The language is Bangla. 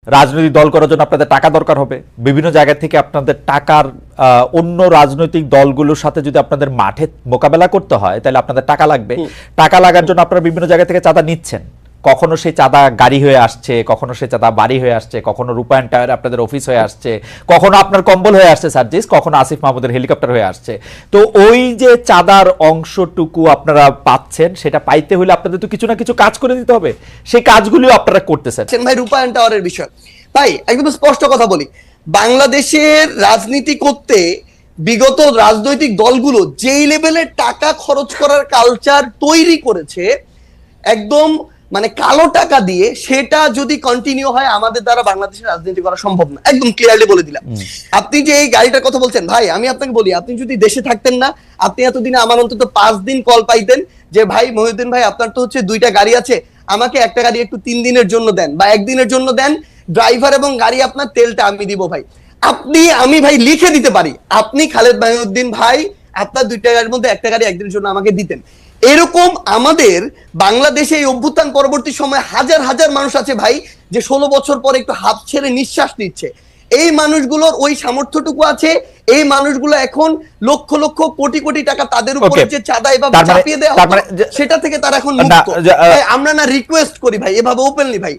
রাজনৈতিক দল করার জন্য আপনাদের টাকা দরকার হবে, বিভিন্ন জায়গা থেকে আপনাদের টাকার অন্য রাজনৈতিক দলগুলোর সাথে যদি আপনাদের মাঠে মোকাবেলা করতে হয় তাহলে আপনাদের টাকা লাগবে। টাকা লাগার জন্য আপনারা বিভিন্ন জায়গা থেকে চাঁদা নিচ্ছেন, কখনো সেই চাঁদা গাড়ি হয়ে আসছে, কখনো সেই চাঁদা বাড়ি হয়ে আসছে, কখনো রূপায়ণ টাওয়ারে আপনাদের অফিস হয়ে আসছে, কখনো আপনার কম্বল হয়ে আসছে সার্জিস, কখনো আসিফ মাহমুদের হেলিকপ্টার হয়ে আসছে। তো ওই যে চাঁদার অংশটুকু আপনারা পাচ্ছেন, সেটা পাইতে হলে আপনাদের তো কিছু না কিছু কাজ করে দিতে হবে, সেই কাজগুলিও আপনারা করতেছেন। ভাই রূপায়ণ টাওয়ারের বিষয় ভাই একদম স্পষ্ট কথা বলি, বাংলাদেশের রাজনীতি করতে বিগত রাজনৈতিক দলগুলো যেই লেভেলের টাকা খরচ করার কালচার তৈরি করেছে একদম মানে কালো টাকা দিয়ে, সেটা যদি কন্টিনিউ হয় আমাদের দ্বারা বাংলাদেশের রাজনীতি করা সম্ভব না, একদম ক্লিয়ারলি বলে দিলাম। আপনি যে এই গাড়িটার কথা বলছেন ভাই, আমি আপনাকে বলি, আপনি যদি দেশে থাকতেন না, আপনি এতদিনে আমার অন্তত 5 দিন কল পাইতেন যে ভাই মহিউদ্দিন ভাই আপনার তো হচ্ছে 2টা গাড়ি আছে, আমাকে একটা গাড়ি একটু 3 দিনের জন্য দেন বা 1 দিনের জন্য দেন, ড্রাইভার এবং গাড়ি আপনার, তেলটা আমি দিব ভাই। আমি ভাই লিখে দিতে পারি, আপনি খালেদ মহিউদ্দিন ভাই আপনার 2টা গাড়ির মধ্যে একটা গাড়ি একদিনের জন্য আমাকে দিতেন। এরকম আমাদের বাংলাদেশে এই অভ্যুত্থান পরবর্তী সময় হাজার হাজার মানুষ আছে ভাই, যে 16 বছর পরে একটু হাফ ছেড়ে নিঃশ্বাস নিচ্ছে। এই মানুষগুলোর ওই সামর্থ্যটুকু আছে, এই মানুষগুলো এখন লক্ষ লক্ষ কোটি কোটি টাকা তাদের উপরে যে চাঁদা এভাবে চাপিয়ে দেওয়া, সেটা থেকে তারা এখন মুক্ত। আমরা না রিকোয়েস্ট করি ভাই এভাবে ওপেনলি ভাই,